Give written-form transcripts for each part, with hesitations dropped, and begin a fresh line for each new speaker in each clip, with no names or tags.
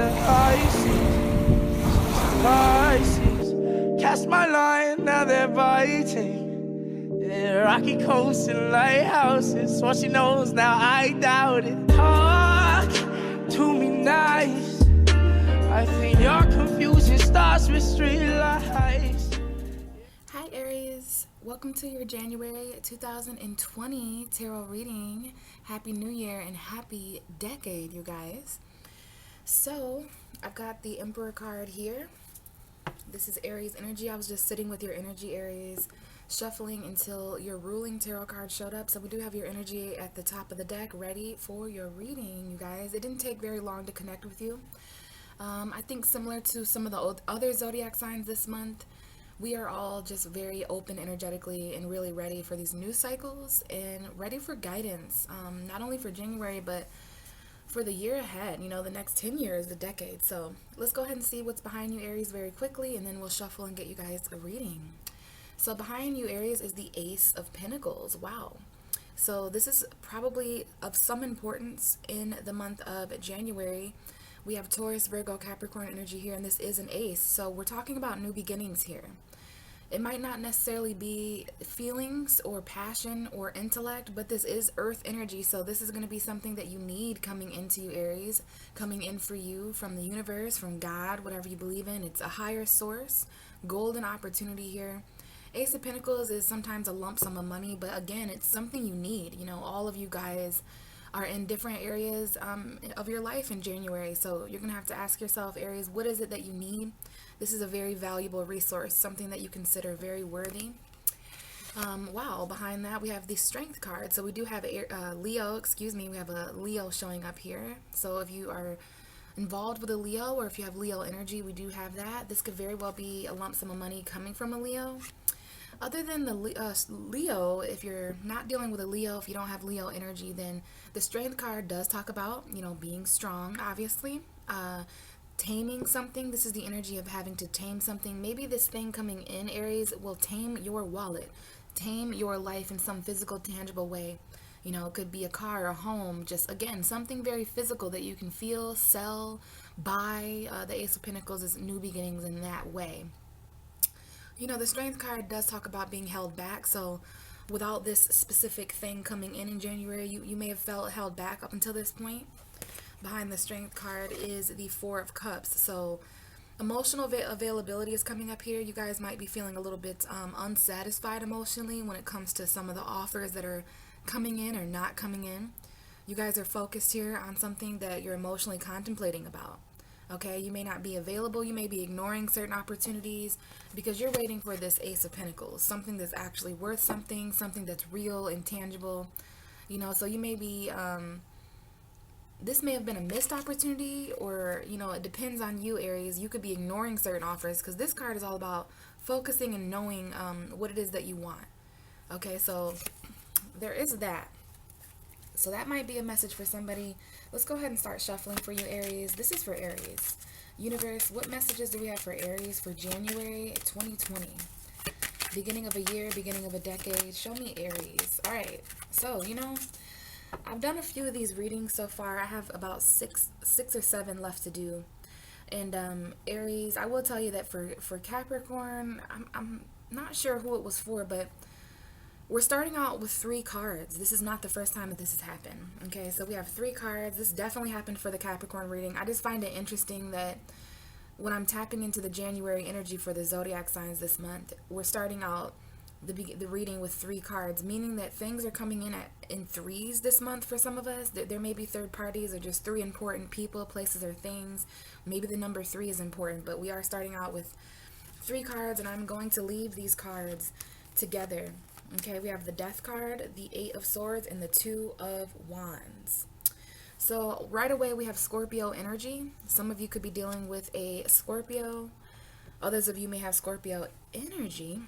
the Pisces. Cast my line, now they're biting. Yeah, rocky coasts and lighthouses. What she knows now, I doubt it. Talk to me nice. I think your confusion starts with street lights.
Hi Aries, welcome to your January 2020 tarot reading. Happy New Year and happy decade, you guys. So, I've got the Emperor card here. This is Aries energy. I was just sitting with your energy, Aries, shuffling until your ruling tarot card showed up. So we do have your energy at the top of the deck ready for your reading, you guys. It didn't take very long to connect with you. I think similar to some of the other zodiac signs this month, we are all just very open energetically and really ready for these new cycles and ready for guidance, not only for January, but for the year ahead, the next 10 years, the decade. So let's go ahead and see what's behind you, Aries, very quickly, and then we'll shuffle and get you guys a reading. So behind you, Aries, is the Ace of Pentacles. Wow. So this is probably of some importance in the month of January. We have Taurus, Virgo, Capricorn energy here, and this is an ace. So we're talking about new beginnings here. It might not necessarily be feelings or passion or intellect, but this is earth energy. So this is going to be something that you need coming into you, Aries, coming in for you from the universe, from God, whatever you believe in. It's a higher source, golden opportunity here. Ace of Pentacles is sometimes a lump sum of money, but again, it's something you need. All of you guys are in different areas of your life in January. So you're going to have to ask yourself, Aries, what is it that you need? This is a very valuable resource, something that you consider very worthy. Wow, behind that we have the Strength card. So we do have Leo, we have a Leo showing up here. So if you are involved with a Leo, or if you have Leo energy, we do have that. This could very well be a lump sum of money coming from a Leo. Other than the Leo, if you're not dealing with a Leo, if you don't have Leo energy, then the Strength card does talk about, being strong, obviously. Taming something. This is the energy of having to tame something. Maybe this thing coming in, Aries, will tame your wallet, tame your life in some physical, tangible way. It could be a car, a home, just, again, something very physical that you can feel, sell, buy. The Ace of Pentacles is new beginnings in that way. The Strength card does talk about being held back. So without this specific thing coming in January, you may have felt held back up until this point. Behind the Strength card is the Four of Cups. So emotional availability is coming up here. You guys might be feeling a little bit unsatisfied emotionally when it comes to some of the offers that are coming in or not coming in. You guys are focused here on something that you're emotionally contemplating about. Okay, you may not be available. You may be ignoring certain opportunities because you're waiting for this Ace of Pentacles, something that's actually worth something that's real and tangible. So you may be... this may have been a missed opportunity, or, it depends on you, Aries. You could be ignoring certain offers because this card is all about focusing and knowing what it is that you want. Okay, so there is that. So that might be a message for somebody. Let's go ahead and start shuffling for you, Aries. This is for Aries. Universe, what messages do we have for Aries for January 2020? Beginning of a year, beginning of a decade. Show me Aries. All right, so, I've done a few of these readings so far. I have about six or seven left to do. And Aries, I will tell you that for Capricorn, I'm not sure who it was for, but we're starting out with 3 cards. This is not the first time that this has happened. Okay, so we have 3 cards. This definitely happened for the Capricorn reading. I just find it interesting that when I'm tapping into the January energy for the zodiac signs this month, we're starting out the reading with 3 cards, meaning that things are coming in threes this month for some of us. There may be third parties or just 3 important people, places, or things. Maybe the number 3 is important, but we are starting out with 3 cards, and I'm going to leave these cards together. Okay, we have the Death card, the 8 of Swords, and the 2 of Wands. So right away we have Scorpio energy. Some of you could be dealing with a Scorpio. Others of you may have Scorpio energy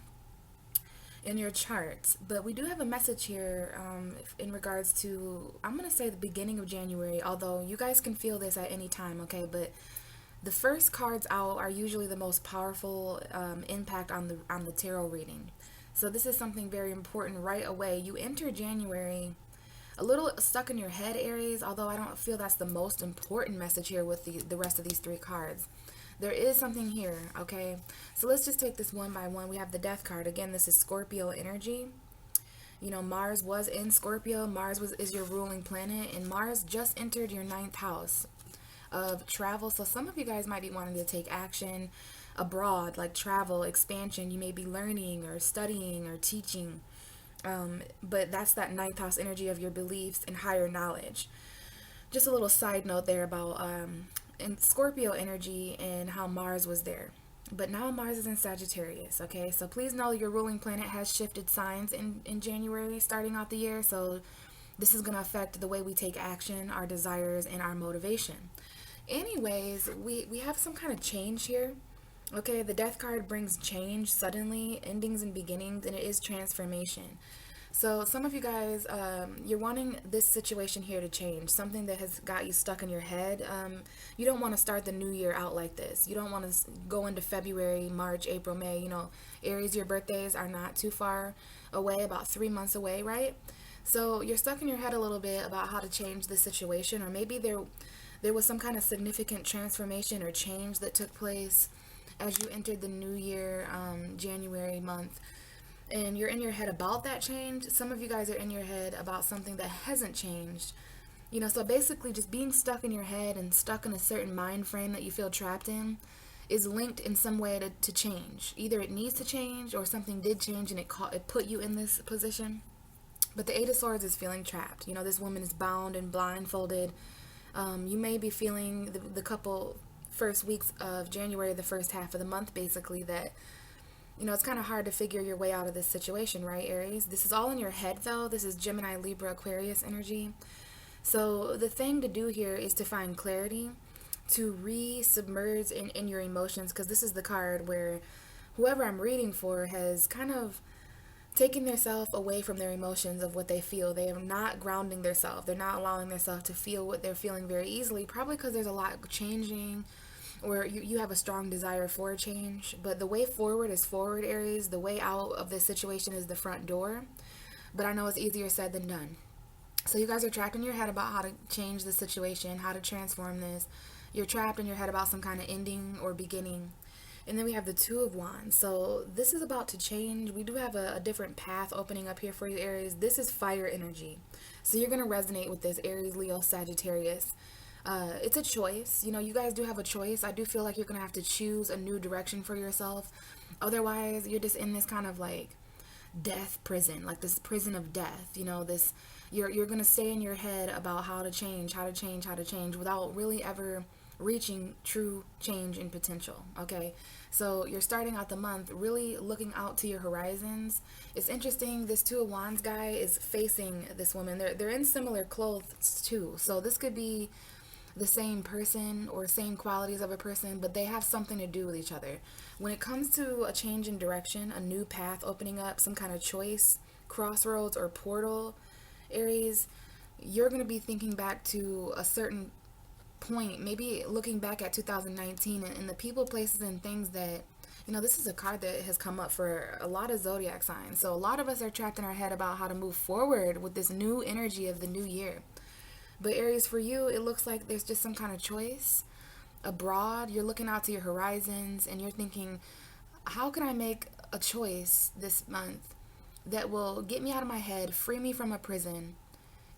in your charts. But we do have a message here in regards to, I'm going to say the beginning of January, although you guys can feel this at any time, okay? But the first cards out are usually the most powerful impact on the tarot reading. So this is something very important right away. You enter January A little stuck in your head, Aries, although I don't feel that's the most important message here with the rest of these three cards. There is something here, okay? So let's just take this one by one. We have the Death card. Again, this is Scorpio energy. You know, Mars was in Scorpio. Is your ruling planet, and Mars just entered your ninth house of travel. So some of you guys might be wanting to take action abroad, like travel, expansion. You may be learning or studying or teaching. But that's that ninth house energy of your beliefs and higher knowledge. Just a little side note there about in Scorpio energy and how Mars was there. But now Mars is in Sagittarius, okay? So please know your ruling planet has shifted signs in January, starting out the year. So this is going to affect the way we take action, our desires, and our motivation. Anyways, we have some kind of change here. Okay, the Death card brings change suddenly, endings and beginnings, and it is transformation. So some of you guys, you're wanting this situation here to change, something that has got you stuck in your head. You don't want to start the new year out like this. You don't want to go into February, March, April, May. You know, Aries, your birthdays are not too far away, about 3 months away, right? So you're stuck in your head a little bit about how to change the situation, or maybe there was some kind of significant transformation or change that took place as you entered the new year, January month, and you're in your head about that change. Some of you guys are in your head about something that hasn't changed. You know, so basically just being stuck in your head and stuck in a certain mind frame that you feel trapped in is linked in some way to change. Either it needs to change or something did change and it put you in this position. But the Eight of Swords is feeling trapped. You know, this woman is bound and blindfolded. You may be feeling the couple first weeks of January, the first half of the month, basically, that, you know, it's kind of hard to figure your way out of this situation, right, Aries? This is all in your head, though. This is Gemini, Libra, Aquarius energy. So the thing to do here is to find clarity, to re-submerge in your emotions, because this is the card where whoever I'm reading for has kind of taking themselves away from their emotions of what they feel. They are not grounding themselves. They're not allowing themselves to feel what they're feeling very easily, probably because there's a lot changing, or you have a strong desire for change. But the way forward is forward, Aries. The way out of this situation is the front door. But I know it's easier said than done. So you guys are trapped in your head about how to change the situation, how to transform this. You're trapped in your head about some kind of ending or beginning. And then we have the Two of Wands. So this is about to change. We do have a different path opening up here for you, Aries. This is fire energy. So you're going to resonate with this, Aries, Leo, Sagittarius. It's a choice. You know, you guys do have a choice. I do feel like you're going to have to choose a new direction for yourself. Otherwise, you're just in this kind of like death prison, like this prison of death. You know, this you're going to stay in your head about how to change without really ever reaching true change and potential. Okay, so you're starting out the month really looking out to your horizons. It's interesting, this Two of Wands guy is facing this woman. They're in similar clothes too, so this could be the same person or same qualities of a person, but they have something to do with each other. When it comes to a change in direction, a new path opening up, some kind of choice, crossroads, or portal, Aries, you're going to be thinking back to a certain point, maybe looking back at 2019 and the people, places, and things that, you know, this is a card that has come up for a lot of zodiac signs. So a lot of us are trapped in our head about how to move forward with this new energy of the new year. But Aries, for you, it looks like there's just some kind of choice abroad. You're looking out to your horizons and you're thinking, how can I make a choice this month that will get me out of my head, free me from a prison,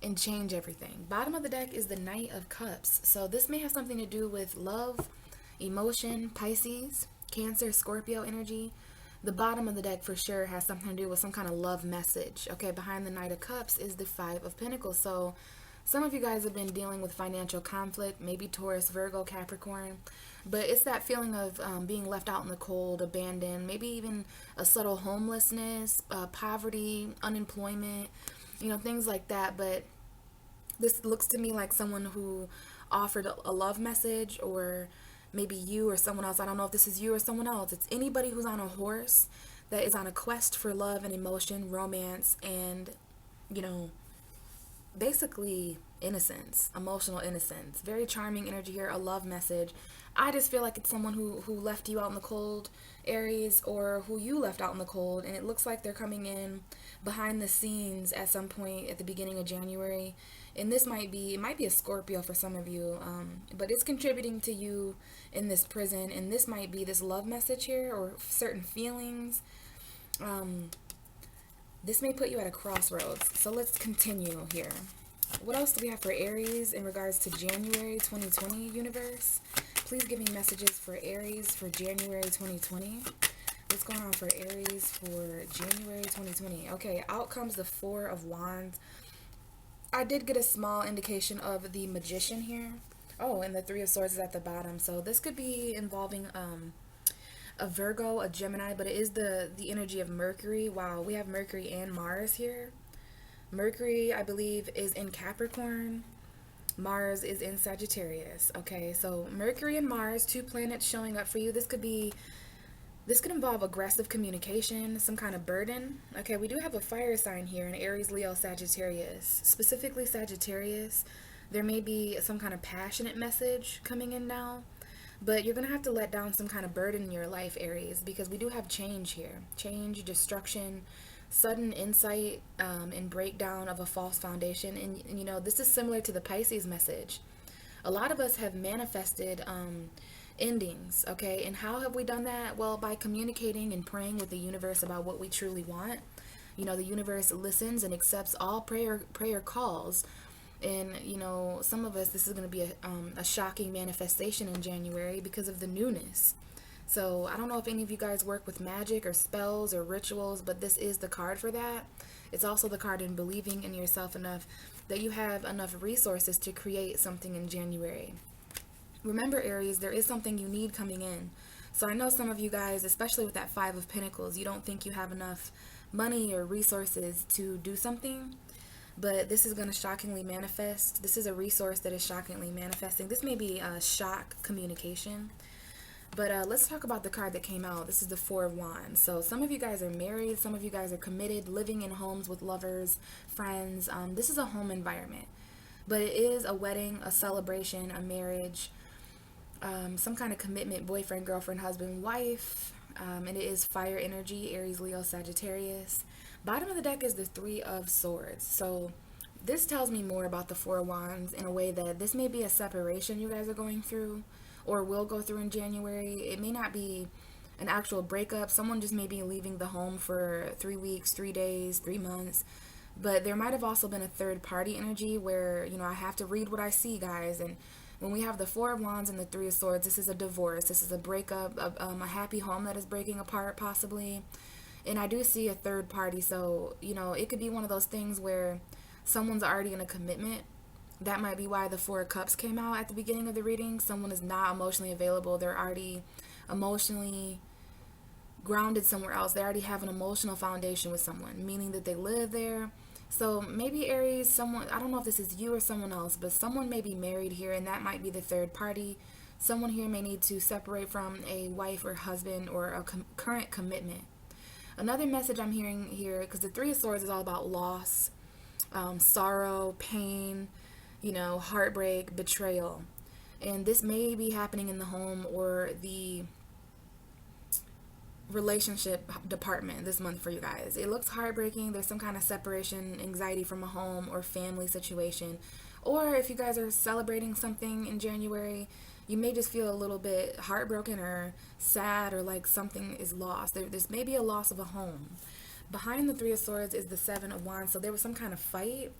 and change everything? Bottom of the deck is the Knight of Cups. So this may have something to do with love, emotion, Pisces, Cancer, Scorpio energy. The bottom of the deck for sure has something to do with some kind of love message. Okay, behind the Knight of Cups is the Five of Pentacles. So some of you guys have been dealing with financial conflict, maybe Taurus, Virgo, Capricorn. But it's that feeling of being left out in the cold, abandoned, maybe even a subtle homelessness, poverty, unemployment, you know, things like that. But this looks to me like someone who offered a love message, or maybe you or someone else. I don't know if this is you or someone else. It's anybody who's on a horse that is on a quest for love and emotion, romance, and, you know, basically innocence, emotional innocence. Very charming energy here, a love message. I just feel like it's someone who left you out in the cold, Aries, or who you left out in the cold, and it looks like they're coming in behind the scenes at some point at the beginning of January. And this might be, it might be a Scorpio for some of you, but it's contributing to you in this prison, and this might be this love message here or certain feelings. This may put you at a crossroads. So let's continue here. What else do we have for Aries in regards to January 2020 universe? Please give me messages for Aries for January 2020. What's going on for Aries for January 2020? Okay, out comes the Four of Wands. I did get a small indication of the Magician here. Oh, and the Three of Swords is at the bottom. So this could be involving a Virgo, a Gemini, but it is the energy of Mercury. Wow, we have Mercury and Mars here. Mercury, I believe, is in Capricorn. Mars is in Sagittarius. Okay, so Mercury and Mars, two planets showing up for you. This could involve aggressive communication, some kind of burden. Okay, we do have a fire sign here in Aries, Leo, Sagittarius. Specifically Sagittarius, there may be some kind of passionate message coming in now. But you're going to have to let down some kind of burden in your life, Aries, because we do have change here. Change, destruction, sudden insight, and breakdown of a false foundation. And, you know, this is similar to the Pisces message. A lot of us have manifested endings, okay? And how have we done that? Well, by communicating and praying with the universe about what we truly want. You know, the universe listens and accepts all prayer calls. And, you know, some of us, this is going to be a shocking manifestation in January because of the newness. So I don't know if any of you guys work with magic or spells or rituals, but this is the card for that. It's also the card in believing in yourself enough that you have enough resources to create something in January. Remember, Aries, there is something you need coming in. So I know some of you guys, especially with that Five of Pentacles, you don't think you have enough money or resources to do something. But this is going to shockingly manifest. This is a resource that is shockingly manifesting. This may be a shock communication. But let's talk about the card that came out. This is the Four of Wands. So some of you guys are married. Some of you guys are committed, living in homes with lovers, friends. This is a home environment. But it is a wedding, a celebration, a marriage, some kind of commitment, boyfriend, girlfriend, husband, wife. And it is fire energy, Aries, Leo, Sagittarius. Bottom of the deck is the Three of Swords. So this tells me more about the Four of Wands in a way that this may be a separation you guys are going through or will go through in January. It may not be an actual breakup. Someone just may be leaving the home for 3 weeks, 3 days, 3 months. But there might have also been a third party energy where, you know, I have to read what I see, guys. And when we have the Four of Wands and the Three of Swords, this is a divorce. This is a breakup, a happy home that is breaking apart possibly. And I do see a third party. So, you know, it could be one of those things where someone's already in a commitment. That might be why the Four of Cups came out at the beginning of the reading. Someone is not emotionally available. They're already emotionally grounded somewhere else. They already have an emotional foundation with someone, meaning that they live there. So maybe Aries, someone, I don't know if this is you or someone else, but someone may be married here, and that might be the third party. Someone here may need to separate from a wife or husband or a current commitment. Another message I'm hearing here, because the Three of Swords is all about loss, sorrow, pain, you know, heartbreak, betrayal. And this may be happening in the home or the relationship department this month for you guys. It looks heartbreaking. There's some kind of separation, anxiety from a home or family situation. Or if you guys are celebrating something in January, you may just feel a little bit heartbroken or sad or like something is lost. There's maybe a loss of a home. Behind the Three of Swords is the Seven of Wands. So there was some kind of fight.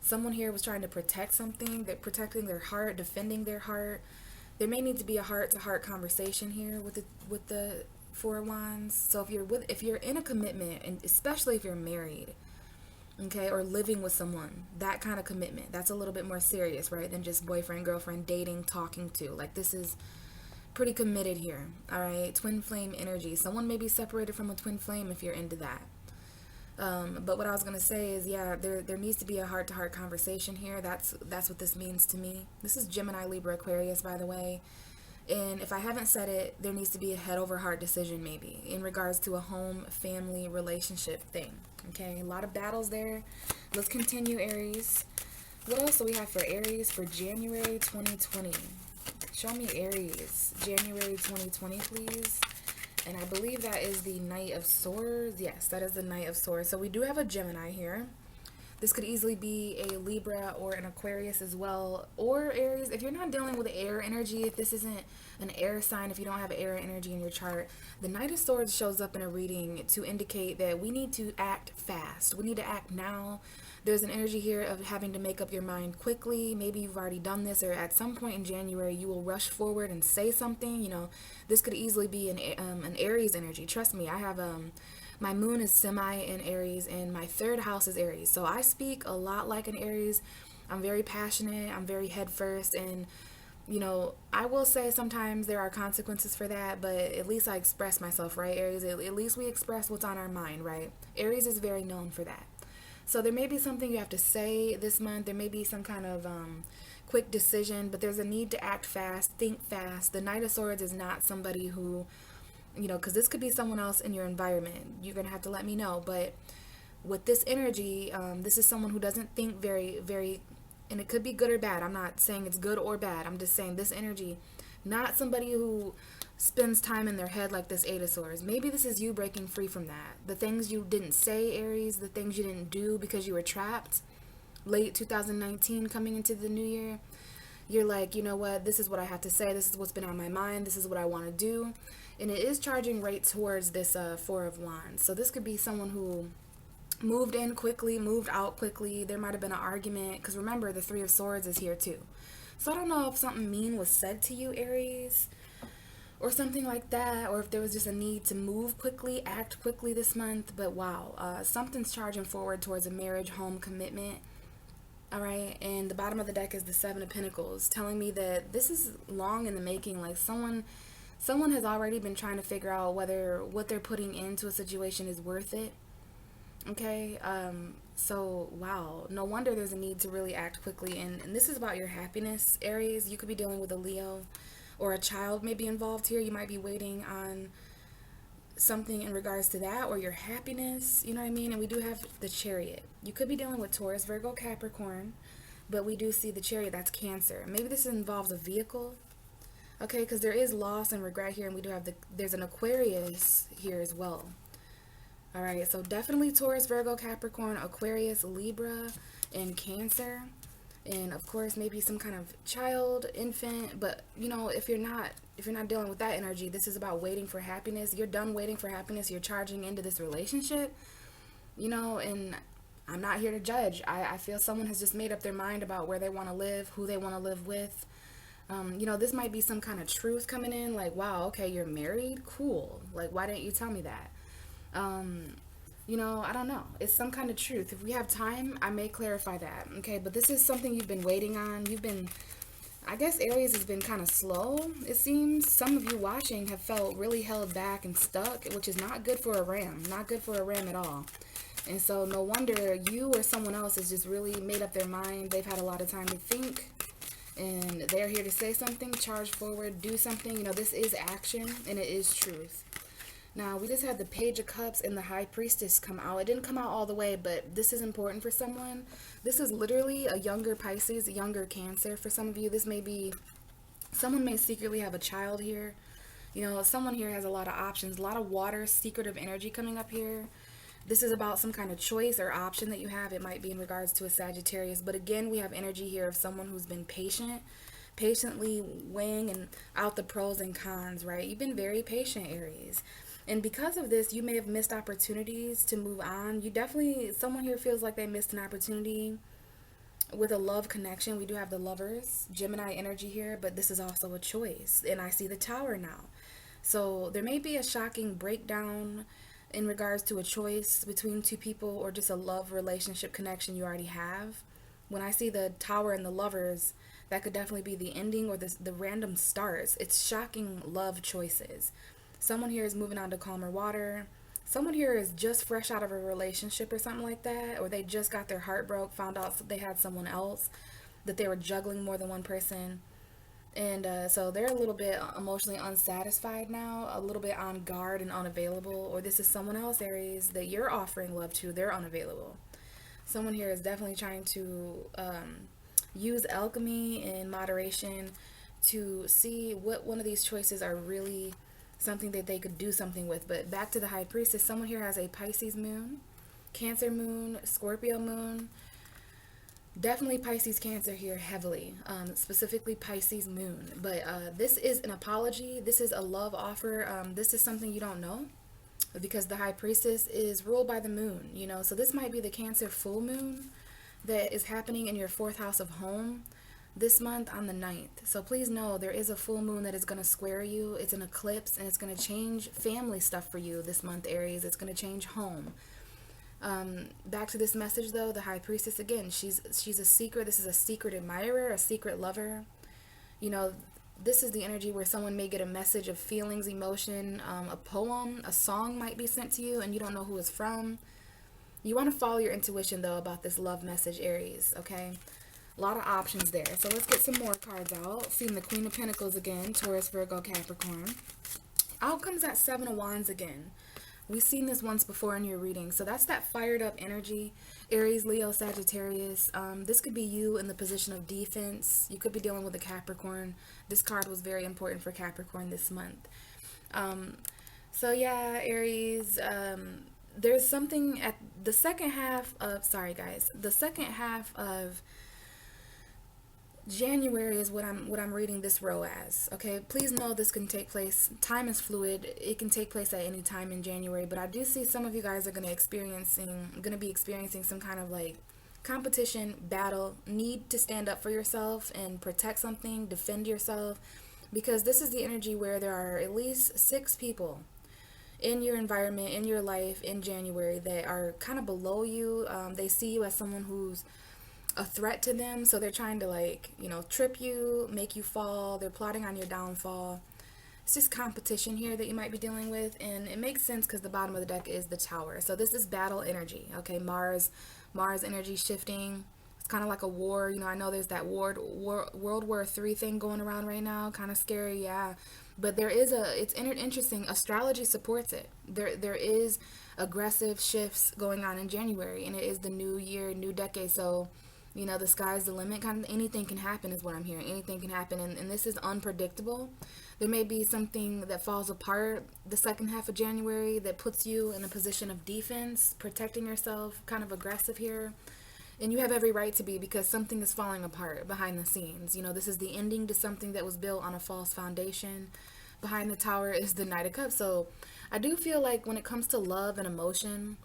Someone here was trying to protect something. They're protecting their heart, defending their heart. There may need to be a heart-to-heart conversation here with the Four of Wands. So if you're in a commitment, and especially if you're married, okay, or living with someone, that kind of commitment, that's a little bit more serious, right, than just boyfriend, girlfriend, dating, talking to. Like, this is pretty committed here, all right? Twin flame energy. Someone may be separated from a twin flame if you're into that. But what I was going to say is, yeah, there needs to be a heart-to-heart conversation here. That's what this means to me. This is Gemini, Libra, Aquarius, by the way. And if I haven't said it, there needs to be a head-over-heart decision maybe in regards to a home, family, relationship thing. Okay, a lot of battles there. Let's continue, Aries. What else do we have for Aries for January 2020? Show me Aries, January 2020, please. And I believe that is the Knight of Swords. Yes, that is the Knight of Swords. So we do have a Gemini here. This could easily be a Libra or an Aquarius as well, or Aries. If you're not dealing with air energy, if this isn't an air sign, if you don't have air energy in your chart, the Knight of Swords shows up in a reading to indicate that we need to act fast. We need to act now. There's an energy here of having to make up your mind quickly. Maybe you've already done this, or at some point in January, you will rush forward and say something. You know, this could easily be an Aries energy. Trust me, I have my moon is semi in Aries, and my third house is Aries. So I speak a lot like an Aries. I'm very passionate. I'm very head first. And, you know, I will say sometimes there are consequences for that, but at least I express myself, right, Aries? At least we express what's on our mind, right? Aries is very known for that. So there may be something you have to say this month. There may be some kind of quick decision, but there's a need to act fast, think fast. The Knight of Swords is not somebody who, you know, because this could be someone else in your environment. You're going to have to let me know. But with this energy, this is someone who doesn't think very, and it could be good or bad. I'm not saying it's good or bad. I'm just saying this energy, not somebody who spends time in their head like this Eight of Swords. Maybe this is you breaking free from that. The things you didn't say, Aries, the things you didn't do because you were trapped. Late 2019 coming into the new year. You're like, you know what, this is what I have to say. This is what's been on my mind. This is what I want to do. And it is charging right towards this Four of Wands. So this could be someone who moved in quickly, moved out quickly. There might have been an argument. Because remember, the Three of Swords is here too. So I don't know if something mean was said to you, Aries, or something like that. Or if there was just a need to move quickly, act quickly this month. But wow, something's charging forward towards a marriage, home, commitment. All right, and the bottom of the deck is the Seven of Pentacles, telling me that this is long in the making. Like someone has already been trying to figure out whether what they're putting into a situation is worth it. Okay, so wow, no wonder there's a need to really act quickly. And this is about your happiness, Aries. You could be dealing with a Leo, or a child may be involved here. You might be waiting on something in regards to that, or your happiness, you know what I mean? And we do have the Chariot. You could be dealing with Taurus, Virgo, Capricorn, but we do see the Chariot, that's Cancer. Maybe this involves a vehicle, okay, because there is loss and regret here, and we do have there's an Aquarius here as well. All right, so definitely Taurus, Virgo, Capricorn, Aquarius, Libra, and Cancer. And of course, maybe some kind of child, infant. But you know, if you're not dealing with that energy, this is about waiting for happiness. You're done waiting for happiness. You're charging into this relationship, you know. And I'm not here to judge. I feel someone has just made up their mind about where they want to live, who they want to live with. You know, this might be some kind of truth coming in, like, wow, okay, you're married, cool. Like, why didn't you tell me that? You know, I don't know. It's some kind of truth. If we have time, I may clarify that. Okay, but this is something you've been waiting on. I guess Aries has been kind of slow, it seems. Some of you watching have felt really held back and stuck, which is not good for a ram. Not good for a ram at all. And so no wonder you or someone else has just really made up their mind. They've had a lot of time to think, and they're here to say something, charge forward, do something. You know, this is action, and it is truth. Now, we just had the Page of Cups and the High Priestess come out. It didn't come out all the way, but this is important for someone. This is literally a younger Pisces, a younger Cancer. For some of you, this may be, someone may secretly have a child here. You know, someone here has a lot of options, a lot of water, secretive energy coming up here. This is about some kind of choice or option that you have. It might be in regards to a Sagittarius. But again, we have energy here of someone who's been patient, patiently weighing and out the pros and cons, right? You've been very patient, Aries. And because of this, you may have missed opportunities to move on. You definitely, someone here feels like they missed an opportunity with a love connection. We do have the Lovers, Gemini energy here, but this is also a choice. And I see the Tower now. So there may be a shocking breakdown in regards to a choice between two people, or just a love relationship connection you already have. When I see the Tower and the Lovers, that could definitely be the ending or the random starts. It's shocking love choices. Someone here is moving on to calmer water. Someone here is just fresh out of a relationship or something like that, or they just got their heart broke, found out they had someone else, that they were juggling more than one person. And so they're a little bit emotionally unsatisfied now, a little bit on guard and unavailable. Or this is someone else, Aries, that you're offering love to. They're unavailable. Someone here is definitely trying to use alchemy and moderation to see what one of these choices are really something that they could do something with. But back to the High Priestess, someone here has a Pisces moon, Cancer moon, Scorpio moon. Definitely Pisces Cancer here heavily, specifically Pisces moon. But this is an apology. This is a love offer. This is something you don't know because the High Priestess is ruled by the moon, you know. So this might be the Cancer full moon that is happening in your fourth house of home this month on the 9th. So please know there is a full moon that is going to square you. It's an eclipse and it's going to change family stuff for you this month, Aries. It's going to change home. Back to this message though, the High Priestess again, she's a secret. This is a secret admirer, a secret lover. You know, this is the energy where someone may get a message of feelings, emotion, a poem, a song might be sent to you and you don't know who it's from. You want to follow your intuition though about this love message, Aries, okay? A lot of options there. So let's get some more cards out. Seeing the Queen of Pentacles again, Taurus, Virgo, Capricorn. Out comes that Seven of Wands again. We've seen this once before in your reading. So that's that fired up energy. Aries, Leo, Sagittarius. This could be you in the position of defense. You could be dealing with a Capricorn. This card was very important for Capricorn this month. So yeah, Aries, there's something at the second half of, sorry guys, the second half of January is what I'm reading this row as. Okay, please know this can take place. Time is fluid. It can take place at any time in January, but I do see some of you guys are going to be experiencing some kind of like competition, battle, need to stand up for yourself and protect something, defend yourself, because this is the energy where there are at least 6 people in your environment, in your life in January that are kind of below you. They see you as someone who's a threat to them, so they're trying to like, you know, trip you, make you fall. They're plotting on your downfall. It's just competition here that you might be dealing with, and it makes sense because the bottom of the deck is the Tower. So this is battle energy, okay? Mars energy shifting. It's kind of like a war, you know. I know there's that World War III thing going around right now, kind of scary, yeah. But there is it's interesting. Astrology supports it. There is aggressive shifts going on in January, and it is the new year, new decade. So, you know, the sky's the limit. Kind of anything can happen is what I'm hearing. Anything can happen, and this is unpredictable. There may be something that falls apart the second half of January that puts you in a position of defense, protecting yourself, kind of aggressive here. And you have every right to be, because something is falling apart behind the scenes. You know, this is the ending to something that was built on a false foundation. Behind the Tower is the Knight of Cups. So I do feel like when it comes to love and emotion,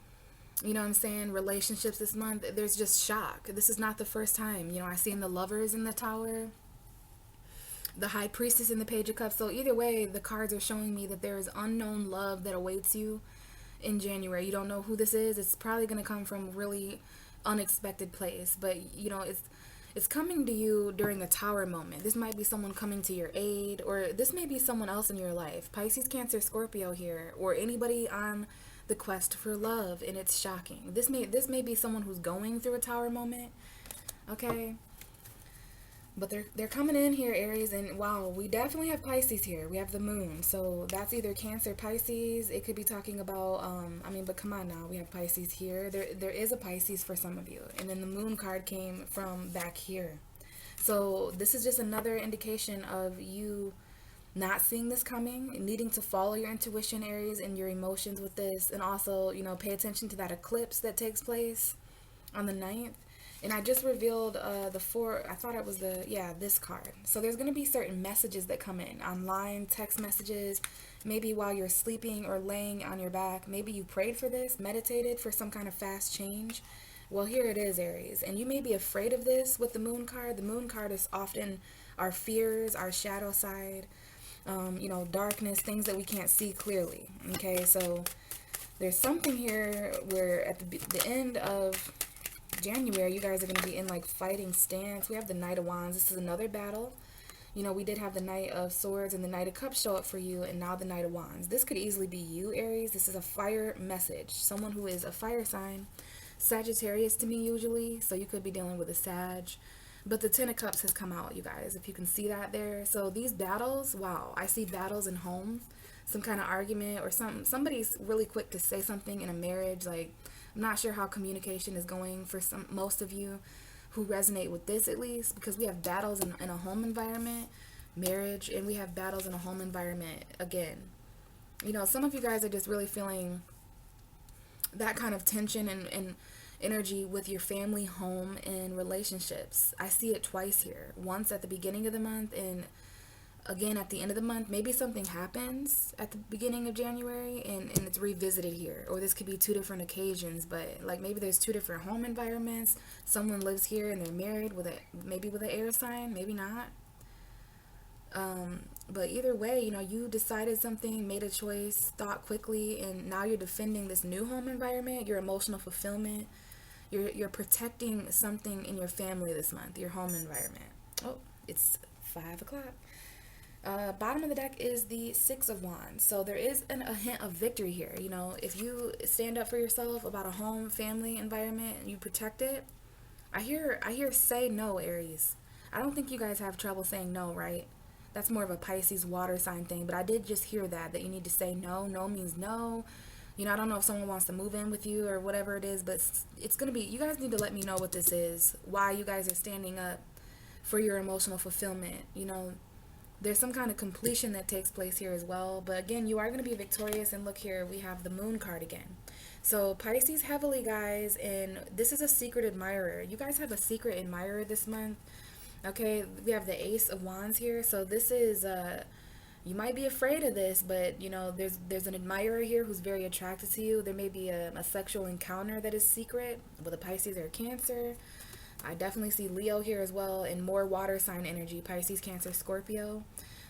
you know what I'm saying, relationships this month, there's just shock. This is not the first time. You know, I've seen the Lovers in the Tower, the High Priestess in the Page of Cups. So either way, the cards are showing me that there is unknown love that awaits you in January. You don't know who this is. It's probably going to come from really unexpected place, but you know, it's coming to you during a Tower moment. This might be someone coming to your aid, or this may be someone else in your life. Pisces, Cancer, Scorpio here, or anybody on the quest for love, and it's shocking. This may be someone who's going through a Tower moment, okay? But they're coming in here, Aries, and wow, we definitely have Pisces here. We have the moon. So that's either Cancer, Pisces. It could be talking about, I mean, but come on now. We have Pisces here. There is a Pisces for some of you. And then the moon card came from back here. So this is just another indication of you not seeing this coming, needing to follow your intuition, Aries, and your emotions with this. And also, you know, pay attention to that eclipse that takes place on the 9th. And I just revealed I thought it was this card. So there's going to be certain messages that come in online, text messages, maybe while you're sleeping or laying on your back. Maybe you prayed for this, meditated for some kind of fast change. Well, here it is, Aries. And you may be afraid of this with the moon card. The moon card is often our fears, our shadow side, you know, darkness, things that we can't see clearly. Okay, so there's something here where at the end of January, you guys are going to be in like fighting stance. We have the Knight of Wands. This is another battle. You know, we did have the Knight of Swords and the Knight of Cups show up for you, and now the Knight of Wands. This could easily be you, Aries. This is a fire message. Someone who is a fire sign. Sagittarius to me usually, so you could be dealing with a Sag. But the Ten of Cups has come out, you guys, if you can see that there. So these battles, wow, I see battles in home. Some kind of argument, or somebody's really quick to say something in a marriage. Like, I'm not sure how communication is going for most of you who resonate with this at least, because we have battles in a home environment, marriage, and we have battles in a home environment again. You know, some of you guys are just really feeling that kind of tension and energy with your family, home, and relationships. I see it twice here. Once at the beginning of the month and again at the end of the month. Maybe something happens at the beginning of January and it's revisited here. Or this could be two different occasions, but like maybe there's two different home environments. Someone lives here and they're married with maybe with an air sign, maybe not. But either way, you know, you decided something, made a choice, thought quickly, and now you're defending this new home environment, your emotional fulfillment. You're protecting something in your family this month, your home environment. Oh, it's 5 o'clock. Bottom of the deck is the Six of Wands. So there is a hint of victory here. You know, if you stand up for yourself about a home, family environment, and you protect it, I hear say no, Aries. I don't think you guys have trouble saying no, right? That's more of a Pisces water sign thing, but I did just hear that you need to say no. No means no. You know, I don't know if someone wants to move in with you or whatever it is, but it's going to be, you guys need to let me know what this is, why you guys are standing up for your emotional fulfillment. You know, there's some kind of completion that takes place here as well. But again, you are going to be victorious. And look here, we have the Moon card again. So Pisces heavily, guys, and this is a secret admirer. You guys have a secret admirer this month. Okay, we have the Ace of Wands here. So this is, you might be afraid of this, but you know, there's an admirer here who's very attracted to you. There may be a sexual encounter that is secret with a Pisces or a Cancer. I definitely see Leo here as well, and more water sign energy, Pisces, Cancer, Scorpio.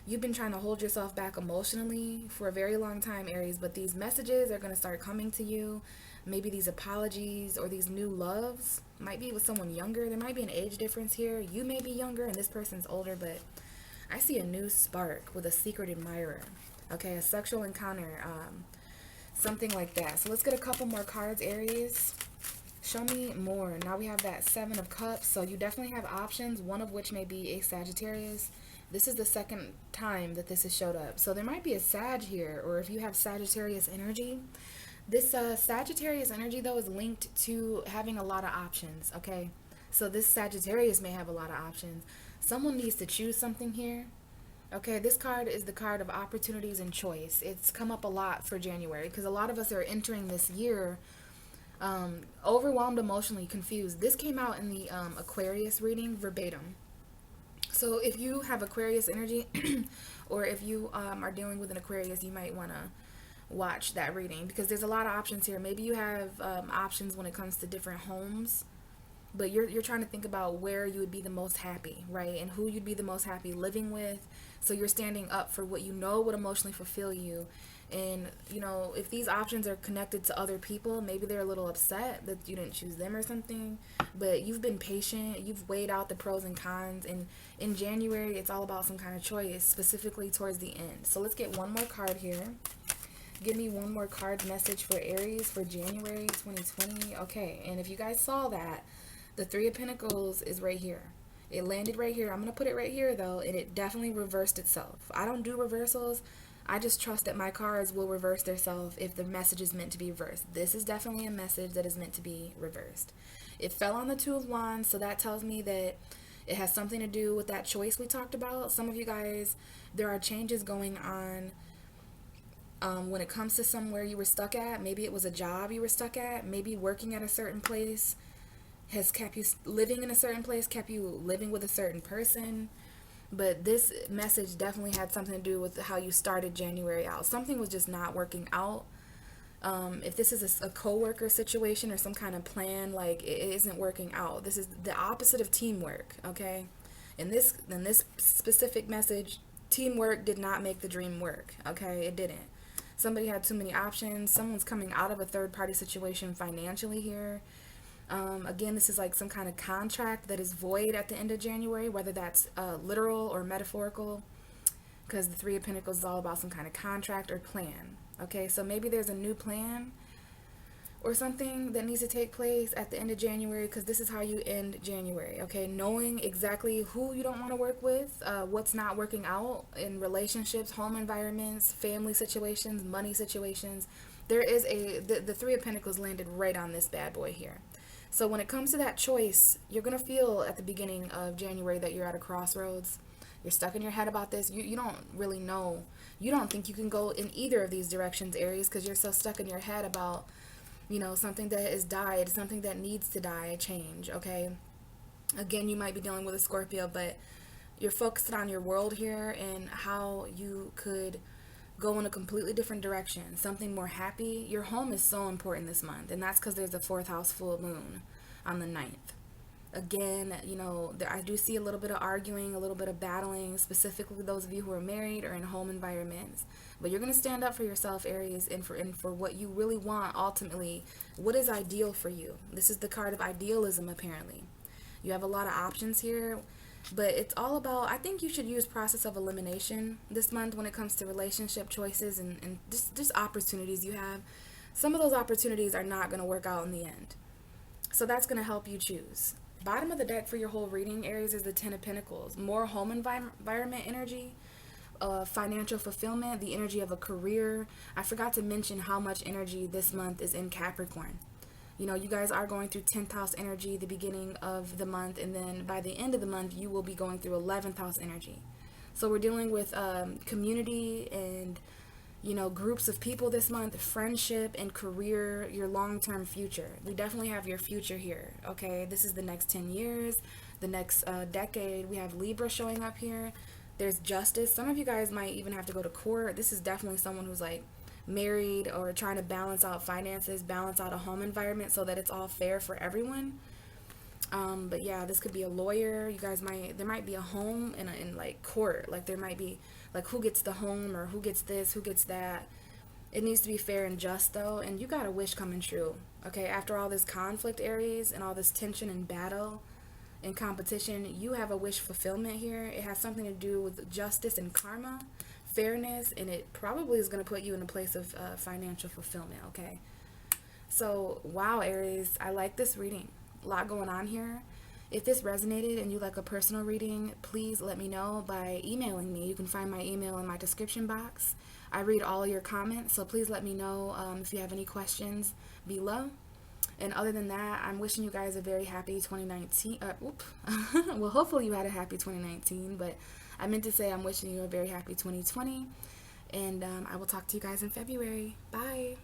You've been trying to hold yourself back emotionally for a very long time, Aries, but these messages are going to start coming to you. Maybe these apologies or these new loves might be with someone younger. There might be an age difference here. You may be younger and this person's older, but I see a new spark with a secret admirer. Okay, a sexual encounter, something like that. So let's get a couple more cards, Aries. Show me more. Now we have that Seven of Cups. So you definitely have options, one of which may be a Sagittarius. This is the second time that this has showed up. So there might be a Sag here, or if you have Sagittarius energy. This Sagittarius energy, though, is linked to having a lot of options, okay? So this Sagittarius may have a lot of options. Someone needs to choose something here. Okay, this card is the card of opportunities and choice. It's come up a lot for January because a lot of us are entering this year overwhelmed, emotionally confused. This came out in the Aquarius reading verbatim. So if you have Aquarius energy or if you are dealing with an Aquarius, you might want to watch that reading because there's a lot of options here. Maybe you have options when it comes to different homes, but you're trying to think about where you would be the most happy, right? And who you'd be the most happy living with. So you're standing up for what you know would emotionally fulfill you. And, you know, if these options are connected to other people, maybe they're a little upset that you didn't choose them or something. But you've been patient. You've weighed out the pros and cons. And in January, it's all about some kind of choice, specifically towards the end. So let's get one more card here. Give me one more card message for Aries for January 2020. Okay, and if you guys saw that, the Three of Pentacles is right here. It landed right here. I'm going to put it right here, though, and it definitely reversed itself. I don't do reversals. I just trust that my cards will reverse themselves if the message is meant to be reversed. This is definitely a message that is meant to be reversed. It fell on the Two of Wands, so that tells me that it has something to do with that choice we talked about. Some of you guys, there are changes going on when it comes to somewhere you were stuck at. Maybe it was a job you were stuck at. Maybe working at a certain place has kept you living in a certain place, kept you living with a certain person. But this message definitely had something to do with how you started January out. Something was just not working out. If this is a co-worker situation or some kind of plan, like it isn't working out. This is the opposite of teamwork, okay? In this specific message, teamwork did not make the dream work, okay? It didn't. Somebody had too many options. Someone's coming out of a third-party situation financially here. Again, this is like some kind of contract that is void at the end of January, whether that's literal or metaphorical, because the Three of Pentacles is all about some kind of contract or plan. Okay, so maybe there's a new plan or something that needs to take place at the end of January, because this is how you end January. Okay, knowing exactly who you don't want to work with, what's not working out in relationships, home environments, family situations, money situations. There is the Three of Pentacles landed right on this bad boy here. So when it comes to that choice, you're going to feel at the beginning of January that you're at a crossroads. You're stuck in your head about this. You don't really know. You don't think you can go in either of these directions, Aries, because you're so stuck in your head about, something that has died, something that needs to die, change, okay? Again, you might be dealing with a Scorpio, but you're focused on your world here and how you could go in a completely different direction, something more happy. Your home is so important this month, and that's because there's a fourth house full moon on the 9th. Again, I do see a little bit of arguing, a little bit of battling, specifically those of you who are married or in home environments. But you're going to stand up for yourself, Aries, and for what you really want ultimately. What is ideal for you? This is the card of idealism, apparently. You have a lot of options here, but it's all about, I think you should use process of elimination this month when it comes to relationship choices and just opportunities you have. Some of those opportunities are not going to work out in the end. So that's going to help you choose. Bottom of the deck for your whole reading, Aries, is the Ten of Pentacles. More home environment energy, financial fulfillment, the energy of a career. I forgot to mention how much energy this month is in Capricorn. You guys are going through 10th house energy the beginning of the month, and then by the end of the month, you will be going through 11th house energy. So we're dealing with community and, groups of people this month, friendship and career, your long-term future. We definitely have your future here, okay? This is the next 10 years, the next decade. We have Libra showing up here. There's justice. Some of you guys might even have to go to court. This is definitely someone who's like married or trying to balance out finances, balance out a home environment so that it's all fair for everyone. But yeah, this could be a lawyer. You guys there might be a home in like court. Like there might be like who gets the home or who gets this, who gets that. It needs to be fair and just though. And you got a wish coming true. Okay. After all this conflict, Aries, and all this tension and battle and competition, you have a wish fulfillment here. It has something to do with justice and karma, fairness, and it probably is going to put you in a place of financial fulfillment. Okay. So, wow, Aries, I like this reading. A lot going on here. If this resonated and you like a personal reading, please let me know by emailing me. You can find my email in my description box. I read all your comments, so please let me know if you have any questions below. And other than that, I'm wishing you guys a very happy 2019. Well, hopefully you had a happy 2019, but I meant to say I'm wishing you a very happy 2020. And I will talk to you guys in February. Bye.